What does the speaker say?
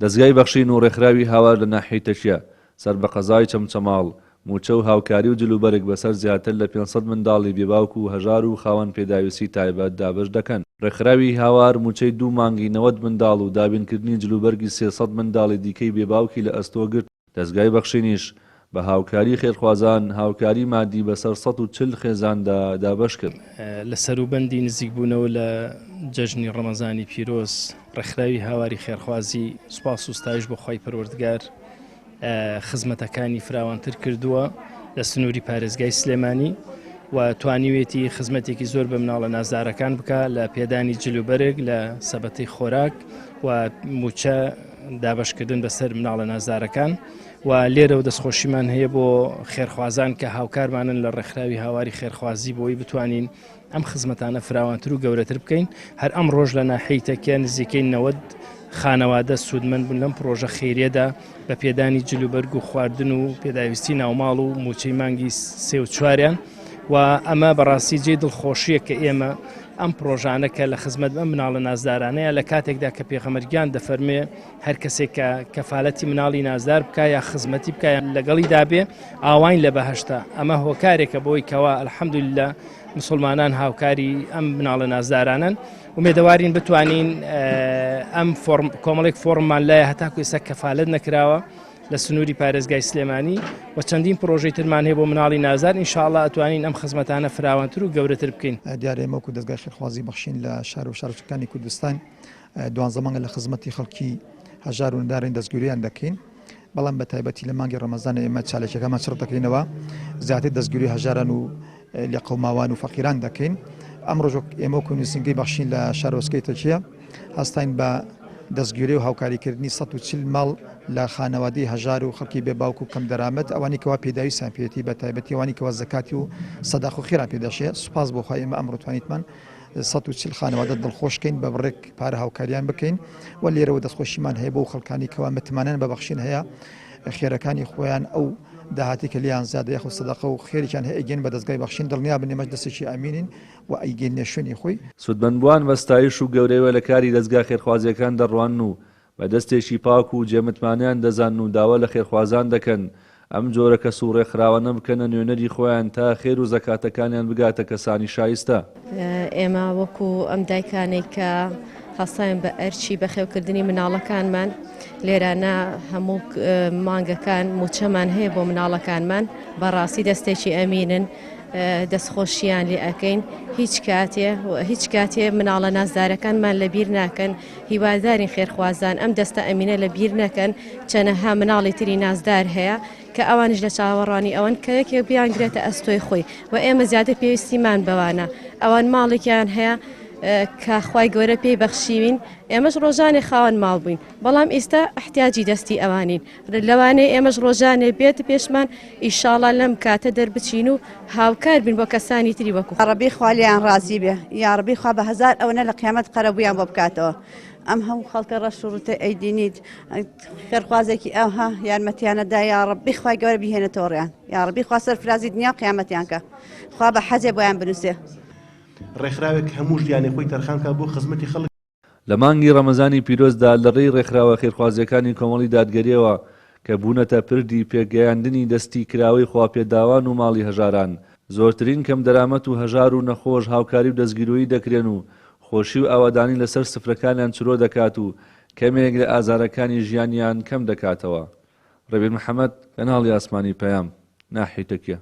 دەستگای بەخشین و ڕێکخراوی هاوار لە ناحیەی تەشیە سەر بە قەزای چەمچەماڵ موچە و هاوکاری و جلوبەرگ بەسەر زیاتر لە 500 منداڵی بێباوک و هەژار و خاوەن پێداویستی تایبەت دابش دەکەن. ڕێکخراوی هاوار موچەی 2 مانگی 90 منداڵ و دابینکردنی جلوبەرگی 300 منداڵی دیکەی بێباوکی لە ئەستۆ گرت. دەستگای بەخشینیش بە هاوکاری خێرخوازان هاوکاری مادی بەسەر 140 خێزاندا دابش کرد. لە سەروبەندی نزیکبوونەوە لە جەژنی ڕەمەزانی پیرۆز ڕێکخراوی هاواری خێرخوازی سوپاس و ستایش بۆ خی پەروەردگار خزمەتەکانی فراوانتر کردووە لە سنووری پارێزگای سلێمانی و توانیوێتی خزمەتێکی زۆر بە مناڵە نازدارەکان بکە لە پێدانی جلوبەرێک لە سەبەتەی خۆراک و موچە دابشکردن بەسەر مناڵە نازدارەکان و لێرە و دەستخۆشیمان هەیە بۆ خێرخوازان کە هاوکارمانن لە ڕێکخراوی هاواری خێرخوازی بۆی بتوانین ئەم خزمەتانە فراوانتر و گەورەتر بکەین. هەر ئەم ڕۆژ لە ناحیەی تەکیە نزیکەی 90 خانەوادە سوودمەند بوون لەم پرۆژە خێریەدا بە پێدانی جلوبەرگ و خواردن و پێداویستی ناوماڵ و موچەی مانگی 3 و 4 و ئەمە بەڕاستی جێ دڵخۆشیە کە ئێمە ئەم پرۆژانە کە لە خزمەت بە مناڵە نازدارانەیە لە کاتێکدا کە پێغەمبەرگیان دەفەرمێ هەر کەسێک کە کەفالەتی مناڵی نازدار بکە یا خزمەتی بکە لەگەڵی دابێ ئاوین لە بەهەشتا. ئەمە هۆکارێکە بۆی کەوا ئەلحەمدوللە مسلمانان هاوکاری ئەم مناڵە نازدارانن و مێدەوارین بتوانین ئەم کۆمەڵێک فۆرممان لایە هەتاکو ئێستا کەفالەت نەکراوە لە سنووری پارێزگای سلێمانی و چەندین پرۆژەی ترمان هەیە بۆ مناڵی نازدار. ئینشاءڵڵا ئەتوانین ئەم خزمەتانە فراوانتر و گەورەتر بکەین. دیارە ئێمە دەستگای خێرخوازی بەخشین لە شار و شارچەکانی کوردستان 12 مانگە لە خزمەتی خەڵکی هەژار و نەدارین دەستگیریان دەکەین، بەڵام بە تایبەتی لە مانگی ڕەمەزان ئێمە چالێکەکەمان چڕ دەکەینەوە زیاتر دەستگیری هەژاران و لە قەوماوان و فەقیران دەکەین. ئەم ڕۆژ ئێمە نووسنگی بەخشین لە شارۆچکەی تەکیە هەستین بە دەستگیری و هاوکاریکردنی 140 ماڵ لە خانەوادی هەژار و خەڵکی بێباوک و کەم دەرامەت ئەوانی کەوا پێداویستیان پێێتی بە تایبەتی ئەوانی کەوا زەکاتی و سەداق و خێران پێداشێ. سوپاس بۆ خۆی ئێمە ئەمڕۆ توانیتمان 140 خانەوادە دڵخۆشکەین بە بڕێک پارە هاوکاریان بکەین و لێرەوە دەستخۆشیمان هەیە بۆ خەڵکانی کەوا متمانەن بە بەخشین هەیە خێرەکانی خۆیان ئەو داهاتی کە لیان زیادە یاخو سەداقە و خێریان هەیە ئەگەن بە دەستگای بەخشین دڵنیا بن ئێمەش دەستێکی ئامینین و ئەیگەین نێشوێنی خۆی. سودمەندبووان بە ستایش و گەورەیەوە لە کاری دەستگا خێرخوازیەکان دەڕوان و بە دەستێکی پاک و جێمتمانیان دەزان و داوا لە خێرخوازان دەکەن ئەم جۆرە کەس و ڕێکخراوانە بکەنە نوێنەری خۆیان تا خێر و زەکاتەکانیان بگاتە کەسانی شایستە. ئێمە وەکو ئەم دایکانەی کە هەستاین بە ئەرچی بەخێوکردنی مناڵەکانمان لێرانە هەموو مانگەکان موچەمان هەیە بۆ مناڵەکانمان بەڕاستی دەستێکی ئەمینن دەستخۆشییان لێ ئەەکەین هیچ کاتێ مناڵە نازدارەکانمان لەبیر ناکەن هیوادارین خێرخوازان ئەم دەستە ئەمینە لەبیر نەکەن چەنەها مناڵی تری نازدار هەیە کە ئەوانش لە چاوەڕانی ئەوەن کە یەکێک بیانگرێتە ئەستۆی خۆی و ئێمە زیاتر پێویستیمان بەوانە ئەوان ماڵێکیان هەیە کە خوای گەورە پێی بەخشیوین ئێمەش ڕۆژانێ خاوەن ماڵ بووین بەڵام ئێستا احتیاجی دەستی ئەوانین لەوانەیە ئێمەش ڕۆژانێ بێت پێشمان ئیشاڵا لەم کاتە دەربچین و هاوکار بین بۆ کەسانی تری وەکو ڕەبی خوالیان ڕازی بێ یا ڕەبی خوا بە هەزار ئەوەنە لە قیامەت قەرەبوویان بۆ بکاتەوە. ئەم هەموو خەڵکە ڕەش و ڕوتە ئەیدینیت خێرخوازێکی ئەوها یارمەتیانەدا یا ڕەبی خوای گەورە بیهێنێتەوە ڕێیان یا ڕەبی خوا سەرفرازی دنیا قیامەتیان کە خوا بە حەزێ بۆیان بنووسێ. ڕێکخراوێک هەموو ژیانی خۆی تەرخانکە بۆ خزمەتی خەڵک. لە مانگی ڕەمەزانی پیرۆزدا لە ڕێی ڕێکخراوە خێرخوازیەکانی کۆمەڵی دادگەریەوە کە بوونەتە پردی پێگەیاندنی دەستی کراوەی خواپێداوان و ماڵی هەژاران زۆرترین کەم دەرامەت و هەژار و نەخۆش هاوکاری و دەستگیرۆیی دەکرێن و خۆشی و ئاوادانی لەسەر سفرەکانیان چرۆ دەکات و کەمێک لە ئازارەکانی ژیانیان کەم دەکاتەوە. ڕەبیر محەممەد کەناڵی ئاسمانی پەیام ناحیەی تەکیە.